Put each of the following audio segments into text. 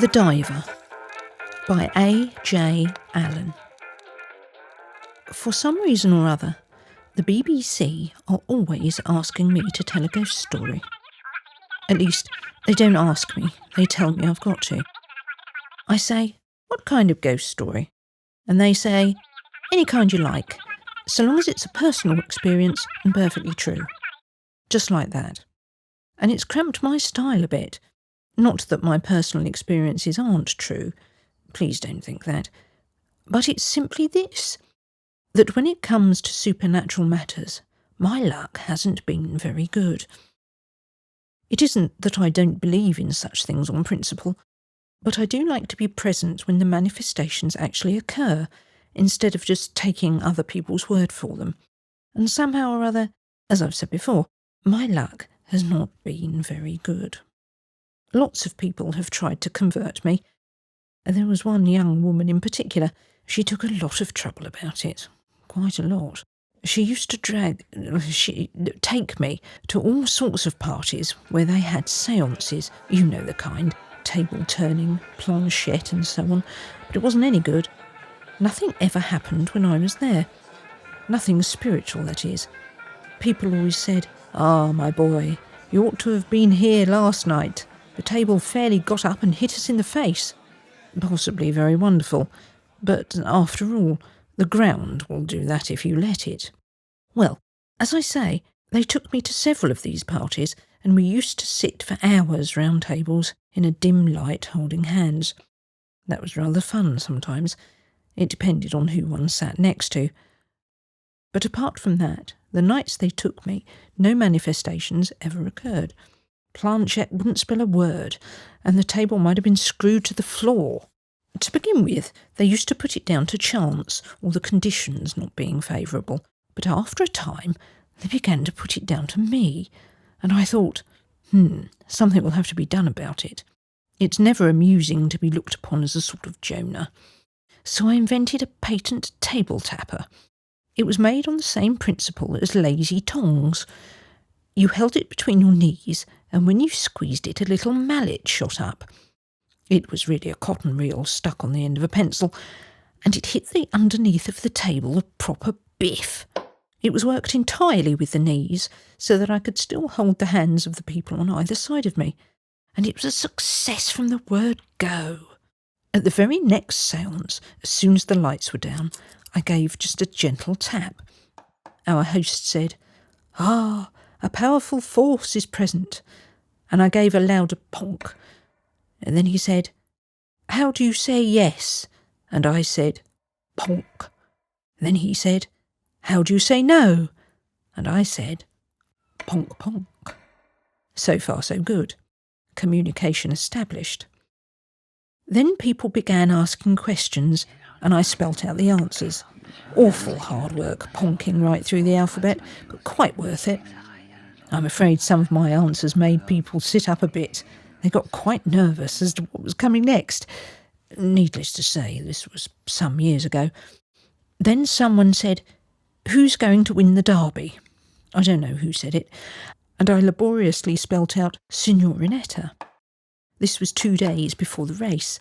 The Diver by A. J. Allen. For some reason or other, the BBC are always asking me to tell a ghost story. At least, they don't ask me, they tell me I've got to. I say, "What kind of ghost story?" And they say, "Any kind you like, so long as it's a personal experience and perfectly true." Just like that. And it's cramped my style a bit. Not that my personal experiences aren't true, please don't think that. But it's simply this, that when it comes to supernatural matters, my luck hasn't been very good. It isn't that I don't believe in such things on principle, but I do like to be present when the manifestations actually occur, instead of just taking other people's word for them. And somehow or other, as I've said before, my luck has not been very good. Lots of people have tried to convert me. There was one young woman in particular. She took a lot of trouble about it. Quite a lot. She used to take me to all sorts of parties where they had séances, you know the kind, table turning, planchette and so on, but it wasn't any good. Nothing ever happened when I was there. Nothing spiritual, that is. People always said, "Ah, my boy, you ought to have been here last night. The table fairly got up and hit us in the face." Possibly very wonderful, but after all, the ground will do that if you let it. Well, as I say, they took me to several of these parties, and we used to sit for hours round tables in a dim light holding hands. That was rather fun sometimes. It depended on who one sat next to. But apart from that, the nights they took me, no manifestations ever occurred. Planchette wouldn't spell a word, and the table might have been screwed to the floor. To begin with, they used to put it down to chance, or the conditions not being favourable, but after a time they began to put it down to me, and I thought, something will have to be done about it. It's never amusing to be looked upon as a sort of Jonah. So I invented a patent table tapper. It was made on the same principle as lazy tongs. You held it between your knees, and when you squeezed it, a little mallet shot up. It was really a cotton reel stuck on the end of a pencil, and it hit the underneath of the table a proper biff. It was worked entirely with the knees, so that I could still hold the hands of the people on either side of me, and it was a success from the word go. At the very next séance, as soon as the lights were down, I gave just a gentle tap. Our host said, "Ah, a powerful force is present," and I gave a louder ponk. And then he said, "How do you say yes?" And I said, "Ponk." And then he said, "How do you say no?" And I said, "Ponk, ponk." So far, so good. Communication established. Then people began asking questions, and I spelt out the answers. Awful hard work, ponking right through the alphabet, but quite worth it. I'm afraid some of my answers made people sit up a bit. They got quite nervous as to what was coming next. Needless to say, this was some years ago. Then someone said, "Who's going to win the derby?" I don't know who said it, and I laboriously spelt out Signorinetta. This was 2 days before the race.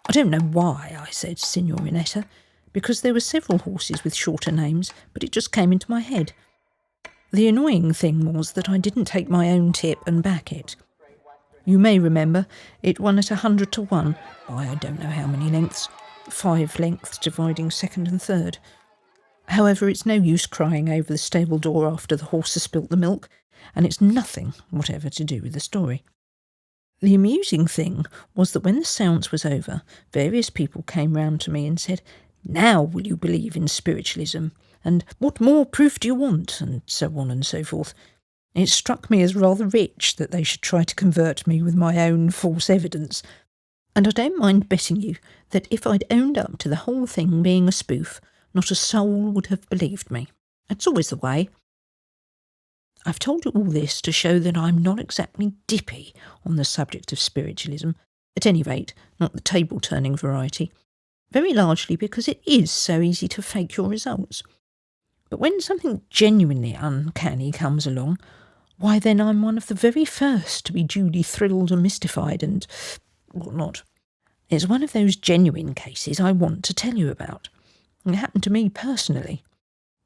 I don't know why I said Signorinetta, because there were several horses with shorter names, but it just came into my head. The annoying thing was that I didn't take my own tip and back it. You may remember, it won at 100 to 1 by I don't know how many lengths, 5 lengths dividing second and third. However, it's no use crying over the stable door after the horse has spilt the milk, and it's nothing whatever to do with the story. The amusing thing was that when the séance was over, various people came round to me and said, "Now will you believe in spiritualism?" and "What more proof do you want?" and so on and so forth. It struck me as rather rich that they should try to convert me with my own false evidence. And I don't mind betting you that if I'd owned up to the whole thing being a spoof, not a soul would have believed me. That's always the way. I've told you all this to show that I'm not exactly dippy on the subject of spiritualism, at any rate, not the table-turning variety, very largely because it is so easy to fake your results. But when something genuinely uncanny comes along, why then I'm one of the very first to be duly thrilled and mystified and, whatnot. It's one of those genuine cases I want to tell you about. It happened to me personally.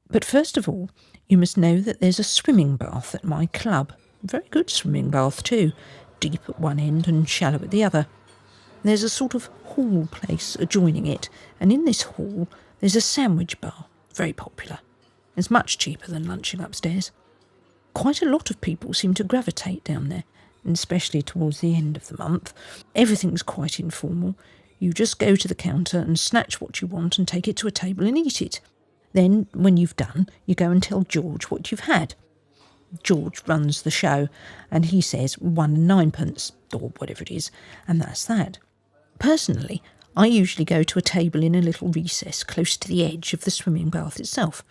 But first of all, you must know that there's a swimming bath at my club. A very good swimming bath too, deep at one end and shallow at the other. There's a sort of hall place adjoining it, and in this hall there's a sandwich bar, very popular. It's much cheaper than lunching upstairs. Quite a lot of people seem to gravitate down there, and especially towards the end of the month. Everything's quite informal. You just go to the counter and snatch what you want and take it to a table and eat it. Then, when you've done, you go and tell George what you've had. George runs the show, and he says 1 and 9pence, or whatever it is, and that's that. Personally, I usually go to a table in a little recess close to the edge of the swimming bath itself.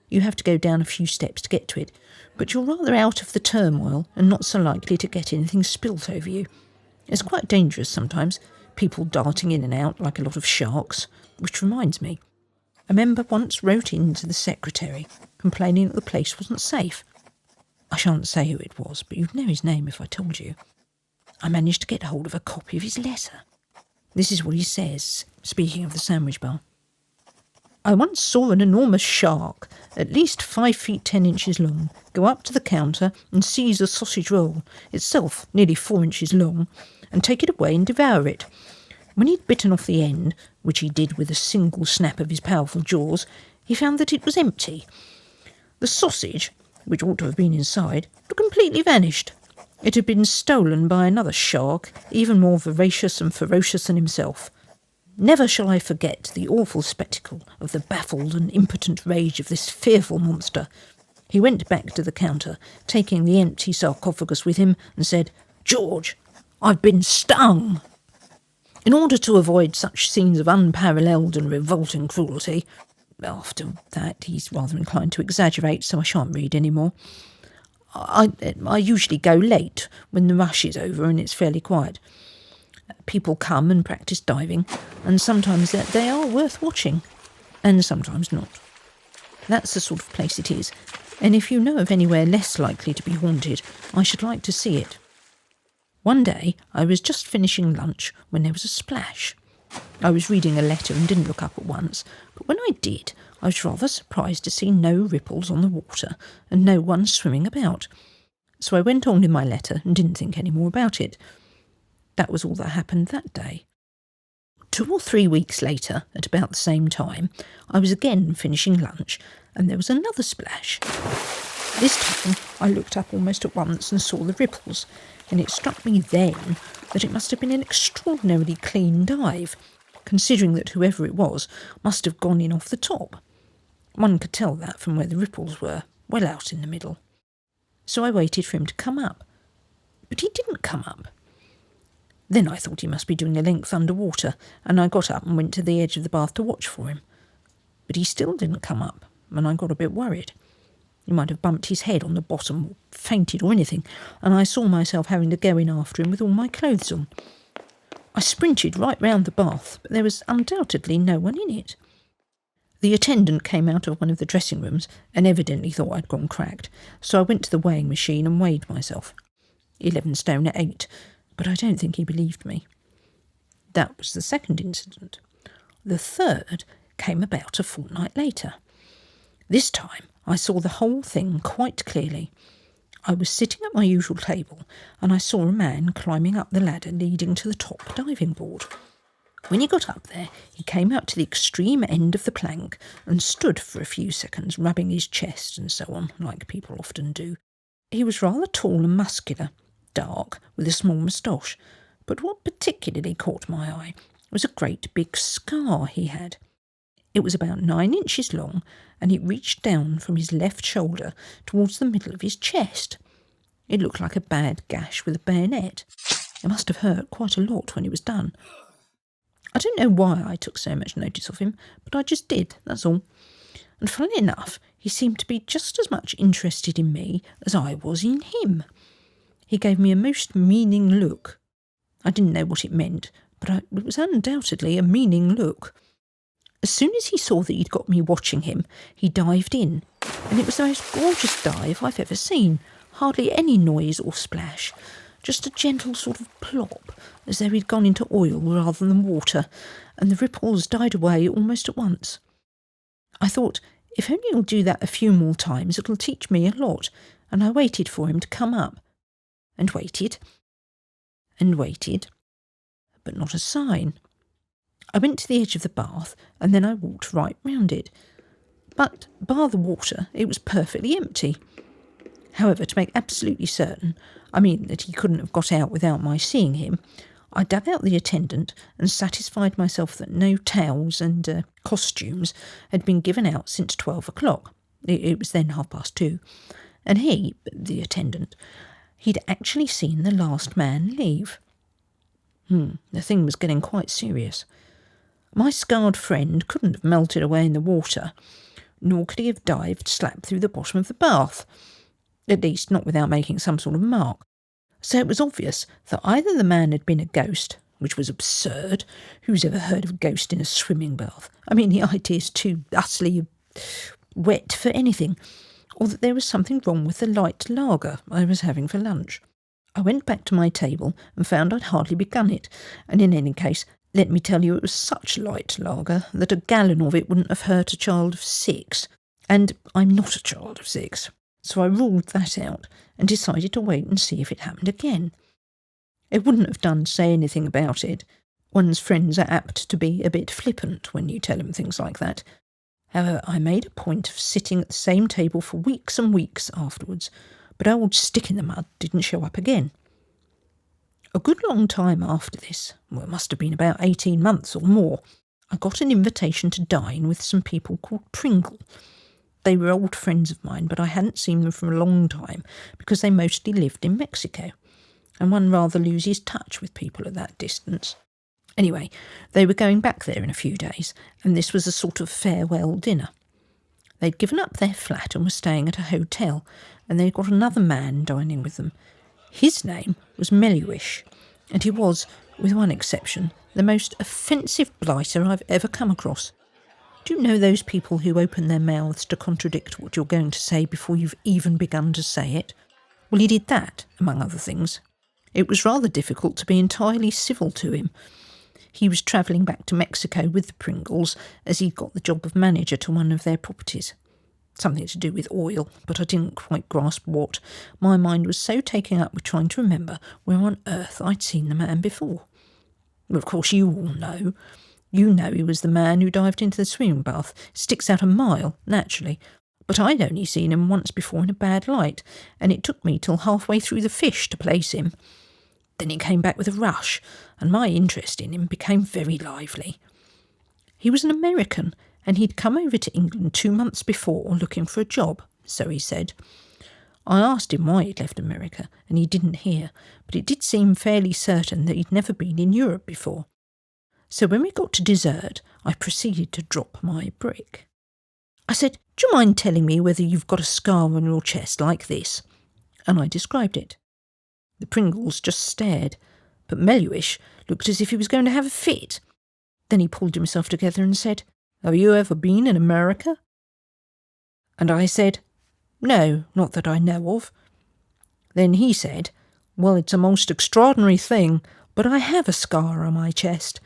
You have to go down a few steps to get to it, but you're rather out of the turmoil and not so likely to get anything spilt over you. It's quite dangerous sometimes, people darting in and out like a lot of sharks, which reminds me. A member once wrote in to the secretary complaining that the place wasn't safe. I shan't say who it was, but you'd know his name if I told you. I managed to get hold of a copy of his letter. This is what he says, speaking of the sandwich bar. I once saw an enormous shark, at least 5 feet 10 inches long, go up to the counter and seize a sausage roll, itself nearly 4 inches long, and take it away and devour it. When he'd bitten off the end, which he did with a single snap of his powerful jaws, he found that it was empty. The sausage, which ought to have been inside, had completely vanished. It had been stolen by another shark, even more voracious and ferocious than himself. Never shall I forget the awful spectacle of the baffled and impotent rage of this fearful monster. He went back to the counter, taking the empty sarcophagus with him, and said, "George, I've been stung." In order to avoid such scenes of unparalleled and revolting cruelty, after that he's rather inclined to exaggerate, so I shan't read any more. I usually go late when the rush is over and it's fairly quiet. People come and practice diving, and sometimes they are worth watching, and sometimes not. That's the sort of place it is, and if you know of anywhere less likely to be haunted, I should like to see it. One day I was just finishing lunch when there was a splash. I was reading a letter and didn't look up at once, but when I did, I was rather surprised to see no ripples on the water and no one swimming about. So I went on with my letter and didn't think any more about it. That was all that happened that day. 2 or 3 weeks later, at about the same time, I was again finishing lunch and there was another splash. This time I looked up almost at once and saw the ripples, and it struck me then that it must have been an extraordinarily clean dive, considering that whoever it was must have gone in off the top. One could tell that from where the ripples were, well out in the middle. So I waited for him to come up. But he didn't come up. Then I thought he must be doing a length underwater, and I got up and went to the edge of the bath to watch for him. But he still didn't come up, and I got a bit worried. He might have bumped his head on the bottom or fainted or anything, and I saw myself having to go in after him with all my clothes on. I sprinted right round the bath, but there was undoubtedly no one in it. The attendant came out of one of the dressing rooms and evidently thought I'd gone cracked, so I went to the weighing machine and weighed myself. 11 stone at 8, but I don't think he believed me. That was the second incident. The third came about a fortnight later. This time I saw the whole thing quite clearly. I was sitting at my usual table, and I saw a man climbing up the ladder leading to the top diving board. When he got up there, he came out to the extreme end of the plank and stood for a few seconds rubbing his chest and so on, like people often do. He was rather tall and muscular, dark, with a small moustache, but what particularly caught my eye was a great big scar he had. It was about 9 inches long, and it reached down from his left shoulder towards the middle of his chest. It looked like a bad gash with a bayonet. It must have hurt quite a lot when it was done. I don't know why I took so much notice of him, but I just did, that's all. And funnily enough, he seemed to be just as much interested in me as I was in him. He gave me a most meaning look. I didn't know what it meant, but it was undoubtedly a meaning look. As soon as he saw that he'd got me watching him, he dived in, and it was the most gorgeous dive I've ever seen. Hardly any noise or splash, just a gentle sort of plop, as though he'd gone into oil rather than water, and the ripples died away almost at once. I thought, if only he'll do that a few more times, it'll teach me a lot, and I waited for him to come up, and waited, but not a sign. I went to the edge of the bath, and then I walked right round it. But, bar the water, it was perfectly empty. However, to make absolutely certain, I mean that he couldn't have got out without my seeing him, I dug out the attendant and satisfied myself that no towels and costumes had been given out since 12 o'clock. It was then 2:30. And he, the attendant, he'd actually seen the last man leave. The thing was getting quite serious. My scarred friend couldn't have melted away in the water, nor could he have dived slap through the bottom of the bath, at least not without making some sort of mark. So it was obvious that either the man had been a ghost, which was absurd. Who's ever heard of a ghost in a swimming bath? I mean, the idea's too utterly wet for anything. Or that there was something wrong with the light lager I was having for lunch. I went back to my table and found I'd hardly begun it, and in any case, let me tell you, it was such light lager that a gallon of it wouldn't have hurt a child of 6. And I'm not a child of 6. So I ruled that out and decided to wait and see if it happened again. It wouldn't have done to say anything about it. One's friends are apt to be a bit flippant when you tell them things like that. However, I made a point of sitting at the same table for weeks and weeks afterwards, but old Stick in the Mud didn't show up again. A good long time after this, well, it must have been about 18 months or more, I got an invitation to dine with some people called Pringle. They were old friends of mine, but I hadn't seen them for a long time because they mostly lived in Mexico, and one rather loses touch with people at that distance. Anyway, they were going back there in a few days, and this was a sort of farewell dinner. They'd given up their flat and were staying at a hotel, and they'd got another man dining with them. His name was Meluish, and he was, with one exception, the most offensive blighter I've ever come across. Do you know those people who open their mouths to contradict what you're going to say before you've even begun to say it? Well, he did that, among other things. It was rather difficult to be entirely civil to him. He was travelling back to Mexico with the Pringles as he'd got the job of manager to one of their properties. Something to do with oil, but I didn't quite grasp what. My mind was so taken up with trying to remember where on earth I'd seen the man before. Well, of course, you all know. You know he was the man who dived into the swimming bath. Sticks out a mile, naturally. But I'd only seen him once before in a bad light, and it took me till halfway through the fish to place him. Then he came back with a rush, and my interest in him became very lively. He was an American, and he'd come over to England 2 months before looking for a job, so he said. I asked him why he'd left America, and he didn't hear, but it did seem fairly certain that he'd never been in Europe before. So when we got to dessert, I proceeded to drop my brick. I said, do you mind telling me whether you've got a scar on your chest like this? And I described it. The Pringles just stared, but Meluish looked as if he was going to have a fit. Then he pulled himself together and said, Have you ever been in America? And I said, No, not that I know of. Then he said, Well, it's a most extraordinary thing, but I have a scar on my chest.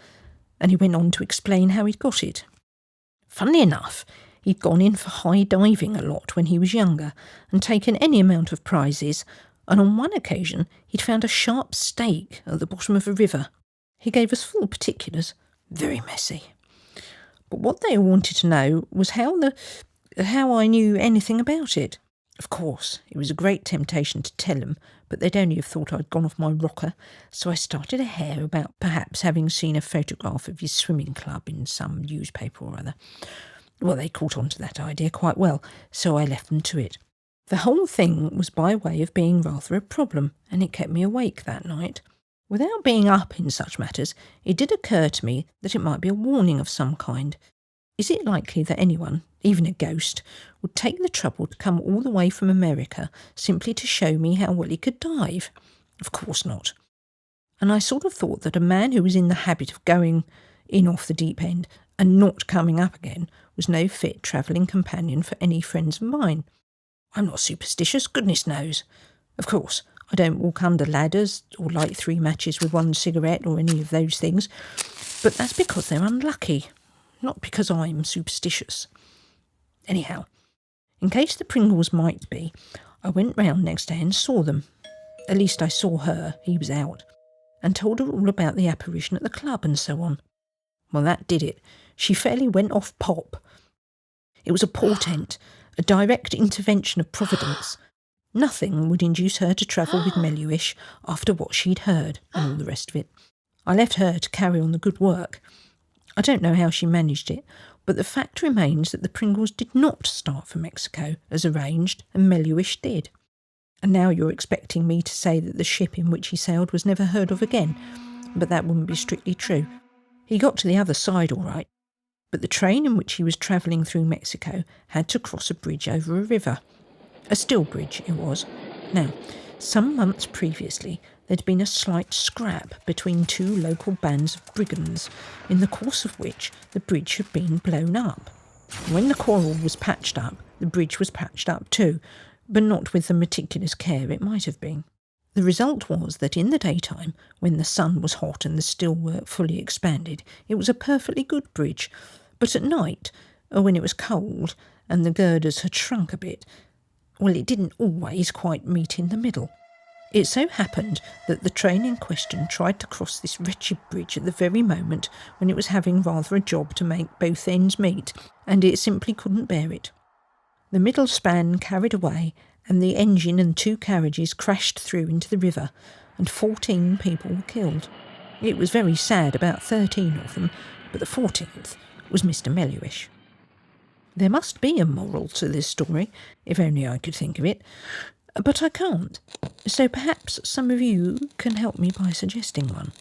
And he went on to explain how he'd got it. Funnily enough, he'd gone in for high diving a lot when he was younger and taken any amount of prizes, and on one occasion he'd found a sharp stake at the bottom of a river. He gave us full particulars. Very messy. But what they all wanted to know was how I knew anything about it. Of course, it was a great temptation to tell them, but they'd only have thought I'd gone off my rocker, so I started a hare about perhaps having seen a photograph of his swimming club in some newspaper or other. Well, they caught on to that idea quite well, so I left them to it. The whole thing was by way of being rather a problem, and it kept me awake that night. Without being up in such matters, it did occur to me that it might be a warning of some kind. Is it likely that anyone, even a ghost, would take the trouble to come all the way from America simply to show me how well he could dive? Of course not. And I sort of thought that a man who was in the habit of going in off the deep end and not coming up again was no fit travelling companion for any friends of mine. I'm not superstitious, goodness knows. Of course, I don't walk under ladders or light 3 matches with 1 cigarette or any of those things, but that's because they're unlucky, not because I'm superstitious. Anyhow, in case the Pringles might be, I went round next day and saw them. At least I saw her, he was out, and told her all about the apparition at the club and so on. Well, that did it. She fairly went off pop. It was a portent, a direct intervention of Providence. Nothing would induce her to travel with Melhuish after what she'd heard, and all the rest of it. I left her to carry on the good work. I don't know how she managed it, but the fact remains that the Pringles did not start for Mexico, as arranged, and Melhuish did. And now you're expecting me to say that the ship in which he sailed was never heard of again, but that wouldn't be strictly true. He got to the other side all right, but the train in which he was travelling through Mexico had to cross a bridge over a river. A steel bridge it was. Now, some months previously, there'd been a slight scrap between 2 local bands of brigands, in the course of which the bridge had been blown up. When the quarrel was patched up, the bridge was patched up too, but not with the meticulous care it might have been. The result was that in the daytime, when the sun was hot and the steelwork fully expanded, it was a perfectly good bridge, but at night, or when it was cold and the girders had shrunk a bit, well, it didn't always quite meet in the middle. It so happened that the train in question tried to cross this wretched bridge at the very moment when it was having rather a job to make both ends meet, and it simply couldn't bear it. The middle span carried away, and the engine and 2 carriages crashed through into the river, and 14 people were killed. It was very sad, about 13 of them, but the 14th was Mr. Melhuish. There must be a moral to this story, if only I could think of it, but I can't, so perhaps some of you can help me by suggesting one.